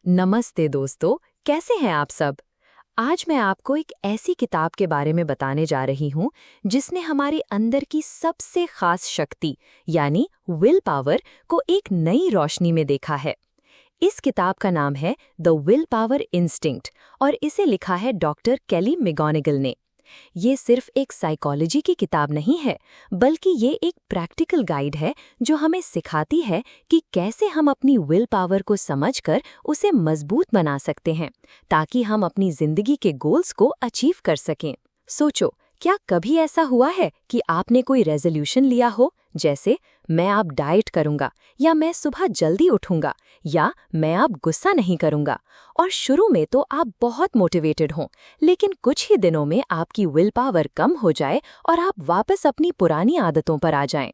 नमस्ते दोस्तों, कैसे हैं आप सब? आज मैं आपको एक ऐसी किताब के बारे में बताने जा रही हूं जिसने हमारे अंदर की सबसे खास शक्ति यानी विल पावर को एक नई रोशनी में देखा है। इस किताब का नाम है द विल पावर इंस्टिंक्ट और इसे लिखा है डॉक्टर केली मैगोनिगल ने। ये सिर्फ एक साइकोलॉजी की किताब नहीं है, बल्कि ये एक प्रैक्टिकल गाइड है जो हमें सिखाती है कि कैसे हम अपनी विल पावर को समझकर उसे मजबूत बना सकते हैं, ताकि हम अपनी जिंदगी के गोल्स को अचीव कर सकें। सोचो, क्या कभी ऐसा हुआ है कि आपने कोई रेजोल्यूशन लिया हो, जैसे मैं अब डाइट करूंगा, या मैं सुबह जल्दी उठूंगा, या मैं अब गुस्सा नहीं करूंगा, और शुरू में तो आप बहुत मोटिवेटेड हों, लेकिन कुछ ही दिनों में आपकी विल पावर कम हो जाए और आप वापस अपनी पुरानी आदतों पर आ जाएं।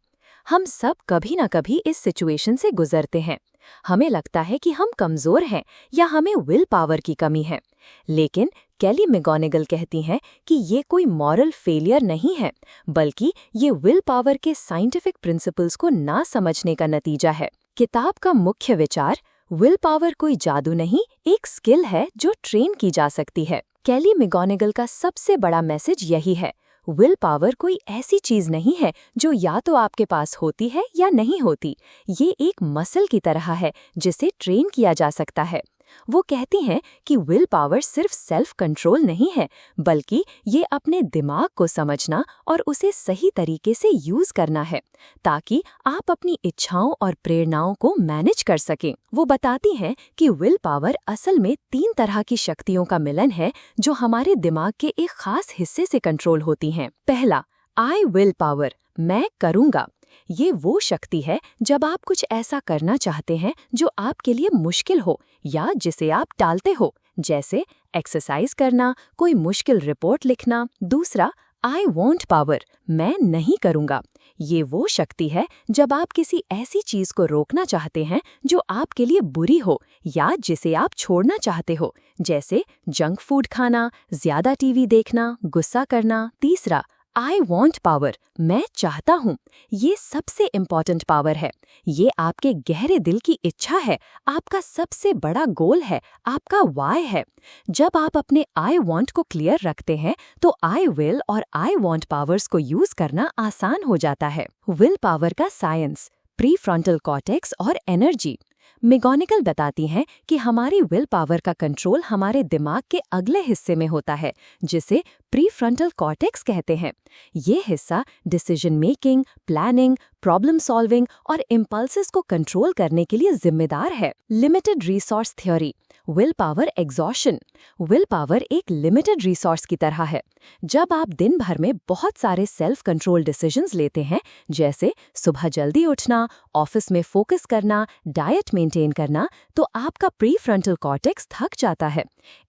हम सब कभी ना कभी इस सिचुएशन से गुजरते हैं। हमें लगता है कि हम कमजोर हैं या हमें विल पावर की कमी है, लेकिन केली मैगोनिगल कहती हैं कि ये कोई मॉरल फेलियर नहीं है, बल्कि ये विल पावर के साइंटिफिक प्रिंसिपल्स को ना समझने का नतीजा है। किताब का मुख्य विचार, विल पावर कोई जादू नहीं, एक स्किल है जो ट्रेन की जा सकती है। केली मैगोनिगल का सबसे बड़ा मैसेज यही है, विल पावर कोई ऐसी चीज नहीं है जो या तो आपके पास होती है या नहीं होती। ये एक मसल की तरह है जिसे ट्रेन किया जा सकता है। वो कहती हैं कि विल पावर सिर्फ सेल्फ कंट्रोल नहीं है, बल्कि ये अपने दिमाग को समझना और उसे सही तरीके से यूज करना है, ताकि आप अपनी इच्छाओं और प्रेरणाओं को मैनेज कर सकें। वो बताती हैं कि विल पावर असल में 3 तरह की शक्तियों का मिलन है जो हमारे दिमाग के एक खास हिस्से से कंट्रोल होती हैं। पहला, आई विल पावर, मैं करूँगा। ये वो शक्ति है जब आप कुछ ऐसा करना चाहते हैं जो आपके लिए मुश्किल हो या जिसे आप टालते हो, जैसे एक्सरसाइज करना, कोई मुश्किल रिपोर्ट लिखना। दूसरा, आई वॉन्ट पावर, मैं नहीं करूँगा। ये वो शक्ति है जब आप किसी ऐसी चीज को रोकना चाहते हैं जो आपके लिए बुरी हो या जिसे आप छोड़ना चाहते हो, जैसे जंक फूड खाना, ज्यादा टीवी देखना, गुस्सा करना। तीसरा, आई वॉन्ट पावर, मैं चाहता हूँ। ये सबसे इम्पॉर्टेंट पावर है। ये आपके गहरे दिल की इच्छा है, आपका सबसे बड़ा गोल है, आपका वाई है। जब आप अपने आई वॉन्ट को क्लियर रखते हैं तो आई विल और आई वॉन्ट पावर्स को यूज करना आसान हो जाता है। विल पावर का साइंस, प्री फ्रंटल कॉर्टेक्स और एनर्जी। मैगोनिगल बताती हैं कि हमारी विल पावर का कंट्रोल हमारे दिमाग के अगले हिस्से में होता है, जिसे प्री फ्रंटल कॉर्टेक्स कहते हैं। ये हिस्सा decision making, planning, problem solving और इम्पल्सेस को कंट्रोल करने के लिए जिम्मेदार है। Limited resource theory, will power exhaustion. Will power एक लिमिटेड रिसोर्स की तरह है। जब आप दिन भर में बहुत सारे सेल्फ कंट्रोल डिसीजंस लेते हैं, जैसे सुबह जल्दी उठना, ऑफिस में फोकस करना, डाइट मेंटेन करना, तो आपका प्री फ्रंटल कॉर्टेक्स थक जाता है।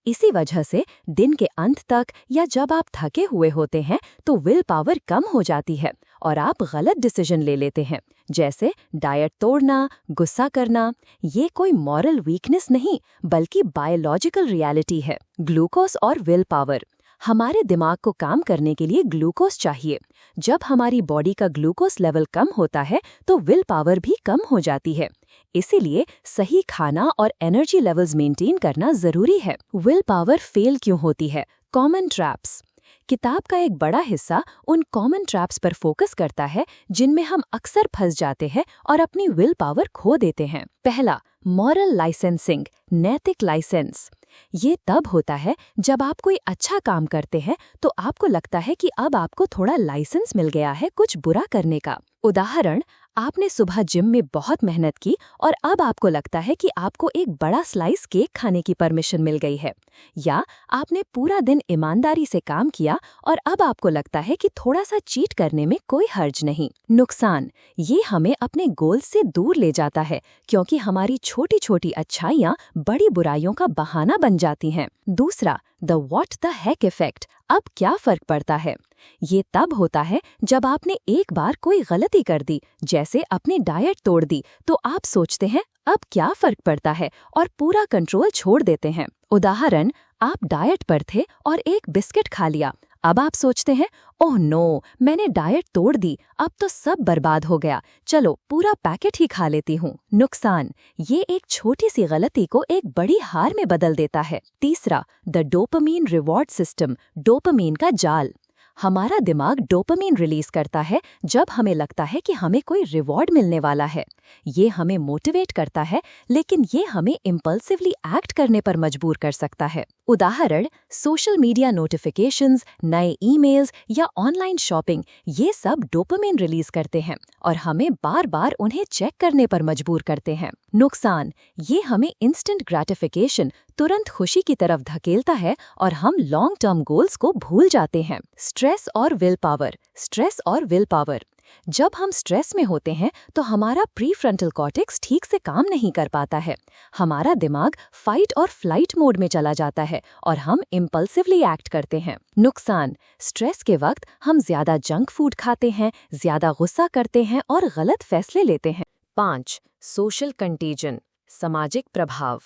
इसी वजह से दिन के अंत तक या जब आप थके हुए होते हैं तो विल पावर कम हो जाती है और आप गलत डिसीजन ले लेते हैं, जैसे डाइट तोड़ना, गुस्सा करना। ये कोई मॉरल वीकनेस नहीं, बल्कि बायोलॉजिकल रियलिटी है। ग्लूकोज और विल पावर, हमारे दिमाग को काम करने के लिए ग्लूकोज चाहिए। जब हमारी बॉडी का ग्लूकोज लेवल कम होता है तो विल पावर भी कम हो जाती है। इसीलिए सही खाना और एनर्जी लेवल्स मेंटेन करना जरूरी है। विल पावर फेल क्यों होती है? Common traps. किताब का एक बड़ा हिस्सा उन कॉमन ट्रैप्स पर फोकस करता है जिनमें हम अक्सर फंस जाते हैं और अपनी विल पावर खो देते हैं। पहला, मॉरल लाइसेंसिंग, नैतिक लाइसेंस। ये तब होता है जब आप कोई अच्छा काम करते हैं तो आपको लगता है कि अब आपको थोड़ा लाइसेंस मिल गया है कुछ बुरा करने का। उदाहरण, आपने सुबह जिम में बहुत मेहनत की और अब आपको लगता है कि आपको एक बड़ा स्लाइस केक खाने की परमिशन मिल गई है। या आपने पूरा दिन ईमानदारी से काम किया और अब आपको लगता है कि थोड़ा सा चीट करने में कोई हर्ज नहीं। नुकसान, ये हमें अपने गोल से दूर ले जाता है क्योंकि हमारी छोटी छोटी अच्छाइयाँ बड़ी बुराइयों का बहाना बन जाती हैं। दूसरा, the what the heck effect, अब क्या फर्क पड़ता है? ये तब होता है जब आपने एक बार कोई गलती कर दी, जैसे अपनी डाइट तोड़ दी, तो आप सोचते हैं अब क्या फर्क पड़ता है और पूरा कंट्रोल छोड़ देते हैं। उदाहरण, आप डाइट पर थे और एक बिस्किट खा लिया। अब आप सोचते हैं, ओह नो, मैंने डाइट तोड़ दी, अब तो सब बर्बाद हो गया, चलो पूरा पैकेट ही खा लेती हूँ। नुकसान, ये एक छोटी सी गलती को एक बड़ी हार में बदल देता है। तीसरा, the dopamine reward system, dopamine का जाल। हमारा दिमाग डोपामीन रिलीज करता है जब हमें लगता है कि हमें कोई रिवॉर्ड मिलने वाला है। ये हमें मोटिवेट करता है, लेकिन ये हमें इम्पल्सिवली एक्ट करने पर मजबूर कर सकता है। उदाहरण, सोशल मीडिया नोटिफिकेशंस, नए ईमेल्स या ऑनलाइन शॉपिंग, ये सब डोपामीन रिलीज करते हैं और हमें बार बार उन्हें चेक करने पर मजबूर करते हैं। नुकसान, ये हमें इंस्टेंट ग्रेटिफिकेशन, तुरंत खुशी की तरफ धकेलता है और हम लॉन्ग टर्म गोल्स को भूल जाते हैं। स्ट्रेस और विल पावर। स्ट्रेस और विल पावर। जब हम स्ट्रेस में होते हैं तो हमारा प्रीफ्रंटल कॉर्टेक्स ठीक से काम नहीं कर पाता है। हमारा दिमाग फाइट और फ्लाइट मोड में चला जाता है और हम इम्पल्सिवली एक्ट करते हैं। नुकसान, स्ट्रेस के वक्त हम ज्यादा जंक फूड खाते हैं, ज्यादा गुस्सा करते हैं और गलत फैसले लेते हैं। 5. सोशल कंटेजन, सामाजिक प्रभाव।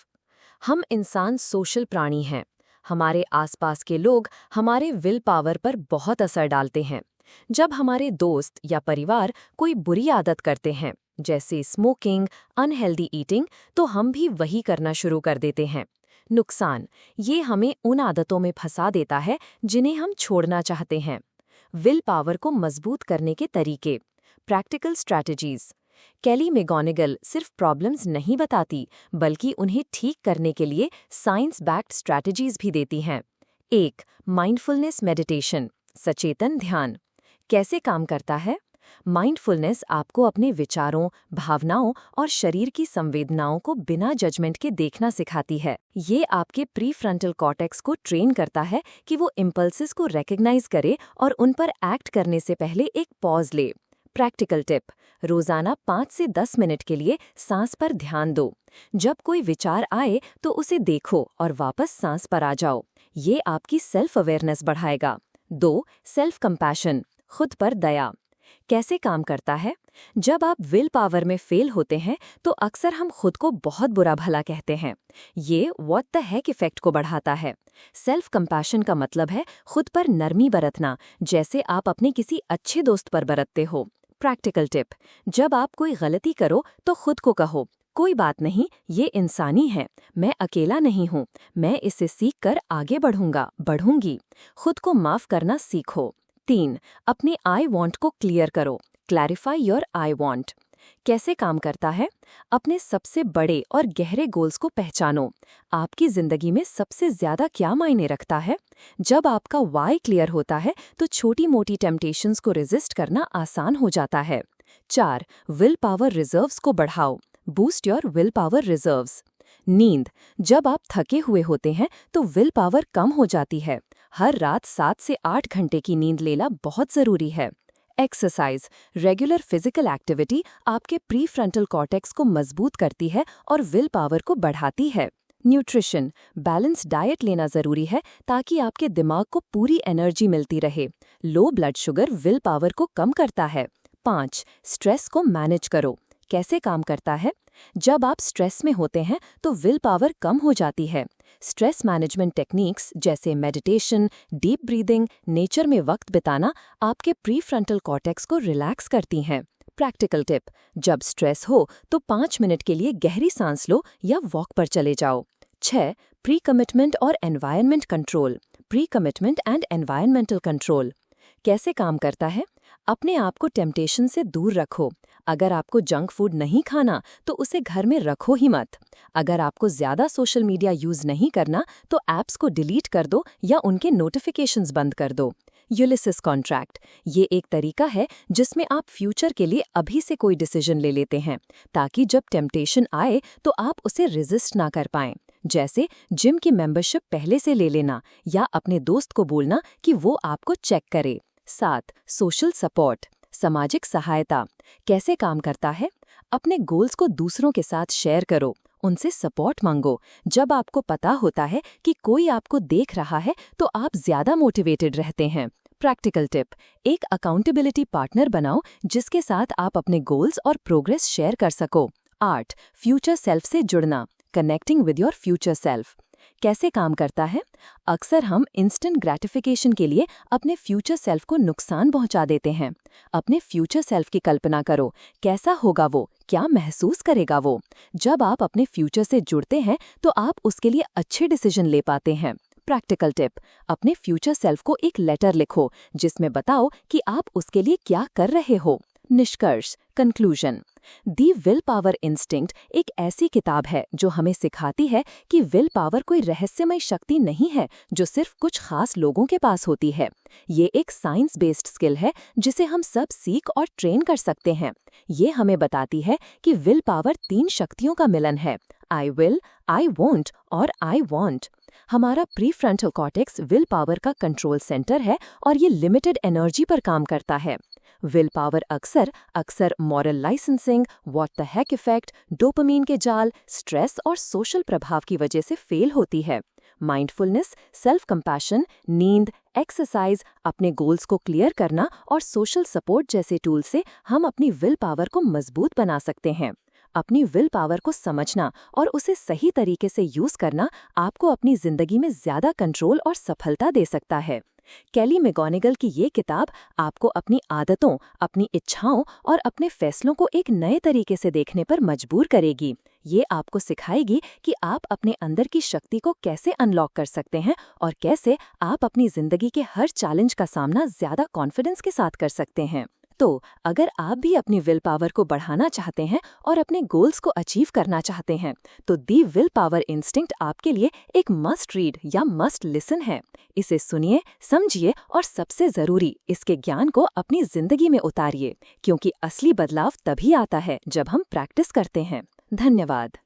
हम इंसान सोशल प्राणी हैं। हमारे आसपास के लोग हमारे विल पावर पर बहुत असर डालते हैं। जब हमारे दोस्त या परिवार कोई बुरी आदत करते हैं, जैसे स्मोकिंग, अनहेल्दी ईटिंग, तो हम भी वही करना शुरू कर देते हैं। नुकसान, ये हमें उन आदतों में फंसा देता है जिन्हें हम छोड़ना चाहते हैं। विल पावर को मजबूत करने के तरीके। Practical strategies. केली मैकगोनागल सिर्फ प्रॉब्लम्स नहीं बताती, बल्कि उन्हें ठीक करने के लिए साइंस बैक्ड स्ट्रैटेजीज भी देती हैं। 1. माइंडफुलनेस मेडिटेशन, सचेतन ध्यान। कैसे काम करता है? माइंडफुलनेस आपको अपने विचारों, भावनाओं और शरीर की संवेदनाओं को बिना जजमेंट के देखना सिखाती है। ये आपके प्रीफ्रंटल कॉर्टेक्स को ट्रेन करता है कि वो इम्पल्सेस को रिकॉग्नाइज करे और उन पर एक्ट करने से पहले एक पॉज ले। प्रैक्टिकल टिप, रोजाना 5 से 10 मिनट के लिए सांस पर ध्यान दो। जब कोई विचार आए तो उसे देखो और वापस सांस पर आ जाओ। ये आपकी सेल्फ अवेयरनेस बढ़ाएगा। 2. सेल्फ कंपैशन, खुद पर दया। कैसे काम करता है? जब आप विल पावर में फेल होते हैं तो अक्सर हम खुद को बहुत बुरा भला कहते हैं। ये व्हाट द हेक इफेक्ट को बढ़ाता है। सेल्फ कंपैशन का मतलब है खुद पर नरमी बरतना, जैसे आप अपने किसी अच्छे दोस्त पर बरतते हो। प्रैक्टिकल टिप, जब आप कोई गलती करो तो खुद को कहो, कोई बात नहीं, ये इंसानी है, मैं अकेला नहीं हूँ, मैं इसे सीख कर आगे बढ़ूंगी। खुद को माफ करना सीखो। 3. अपने आई वॉन्ट को क्लियर करो, क्लैरिफाई योर आई वॉन्ट। कैसे काम करता है? अपने सबसे बड़े और गहरे गोल्स को पहचानो। आपकी जिंदगी में सबसे ज्यादा क्या मायने रखता है? जब आपका वाई क्लियर होता है तो छोटी मोटी टेम्पटेशंस को रेजिस्ट करना आसान हो जाता है। 4. विल पावर रिजर्व्स को बढ़ाओ, boost your will power reserves. नींद, जब आप थके हुए होते हैं तो विल पावर कम हो जाती है। हर रात 7 से 8 घंटे की नींद लेना बहुत जरूरी है। एक्सरसाइज, रेगुलर फिजिकल एक्टिविटी आपके प्रीफ्रंटल कॉर्टेक्स को मजबूत करती है और विल पावर को बढ़ाती है। न्यूट्रिशन, बैलेंस डाइट लेना जरूरी है ताकि आपके दिमाग को पूरी एनर्जी मिलती रहे। Low blood sugar will power को कम करता है। 5. स्ट्रेस को मैनेज करो। कैसे काम करता है? जब आप स्ट्रेस में होते हैं तो विल पावर कम हो जाती है। स्ट्रेस मैनेजमेंट टेक्निक्स जैसे मेडिटेशन, डीप ब्रीदिंग, नेचर में वक्त बिताना आपके प्रीफ्रंटल कॉर्टेक्स को रिलैक्स करती हैं। प्रैक्टिकल टिप, जब स्ट्रेस हो तो 5 मिनट के लिए गहरी सांस लो या वॉक पर चले जाओ। 6. प्री कमिटमेंट और environment control, pre commitment and environmental control. कैसे काम करता है? अपने आप को टेम्पटेशन से दूर रखो। अगर आपको जंक फूड नहीं खाना तो उसे घर में रखो ही मत। अगर आपको ज्यादा सोशल मीडिया यूज नहीं करना तो ऐप्स को डिलीट कर दो या उनके नोटिफिकेशंस बंद कर दो। यूलिसिस कॉन्ट्रैक्ट, ये एक तरीका है जिसमें आप फ्यूचर के लिए अभी से कोई डिसीजन ले लेते हैं ताकि जब टेम्पटेशन आए तो आप उसे रेजिस्ट ना कर पाएं। जैसे जिम की मेंबरशिप पहले से ले लेना या अपने दोस्त को बोलना कि वो आपको चेक करे। 7. सोशल सपोर्ट, सामाजिक सहायता। कैसे काम करता है? अपने गोल्स को दूसरों के साथ शेयर करो, उनसे सपोर्ट मांगो। जब आपको पता होता है कि कोई आपको देख रहा है तो आप ज्यादा मोटिवेटेड रहते हैं। प्रैक्टिकल टिप, एक अकाउंटेबिलिटी पार्टनर बनाओ जिसके साथ आप अपने गोल्स और प्रोग्रेस शेयर कर सको। 8. फ्यूचर सेल्फ से जुड़ना, connecting with your future self. कैसे काम करता है? अक्सर हम इंस्टेंट ग्रैटिफिकेशन के लिए अपने फ्यूचर सेल्फ को नुकसान पहुंचा देते हैं। अपने फ्यूचर सेल्फ की कल्पना करो, कैसा होगा वो, क्या महसूस करेगा वो। जब आप अपने फ्यूचर से जुड़ते हैं तो आप उसके लिए अच्छे डिसीजन ले पाते हैं। प्रैक्टिकल टिप, अपने फ्यूचर सेल्फ को एक लेटर लिखो जिसमें बताओ कि आप उसके लिए क्या कर रहे हो। निष्कर्ष, conclusion. The will power instinct एक ऐसी किताब है जो हमें सिखाती है कि विल पावर कोई रहस्यमय शक्ति नहीं है जो सिर्फ कुछ खास लोगों के पास होती है। ये एक साइंस बेस्ड स्किल है जिसे हम सब सीख और ट्रेन कर सकते हैं। ये हमें बताती है कि विल पावर 3 शक्तियों का मिलन है: आई विल, आई वॉन्ट और आई वॉन्ट। हमारा प्रीफ्रंटल कॉर्टेक्स विल पावर का कंट्रोल सेंटर है और ये लिमिटेड एनर्जी पर काम करता है। विल पावर अक्सर moral licensing, what the heck effect, dopamine के जाल, स्ट्रेस और सोशल प्रभाव की वजह से फेल होती है। माइंडफुलनेस, सेल्फ कंपैशन, नींद, एक्सरसाइज, अपने गोल्स को क्लियर करना और सोशल सपोर्ट जैसे टूल से हम अपनी विल पावर को मजबूत बना सकते हैं। अपनी विल पावर को समझना और उसे सही तरीके से यूज करना आपको अपनी जिंदगी में ज्यादा कंट्रोल और सफलता दे सकता है। केली मैगोनिगल की ये किताब आपको अपनी आदतों, अपनी इच्छाओं और अपने फैसलों को एक नए तरीके से देखने पर मजबूर करेगी। ये आपको सिखाएगी कि आप अपने अंदर की शक्ति को कैसे अनलॉक कर सकते हैं और कैसे आप अपनी जिंदगी के हर चैलेंज का सामना ज्यादा कॉन्फिडेंस के साथ कर सकते हैं। तो अगर आप भी अपनी विल पावर को बढ़ाना चाहते हैं और अपने गोल्स को अचीव करना चाहते हैं तो दी विल पावर इंस्टिंक्ट आपके लिए एक मस्ट रीड या मस्ट लिसन है। इसे सुनिए, समझिए और सबसे जरूरी इसके ज्ञान को अपनी जिंदगी में उतारिए, क्योंकि असली बदलाव तभी आता है जब हम प्रैक्टिस करते हैं। धन्यवाद।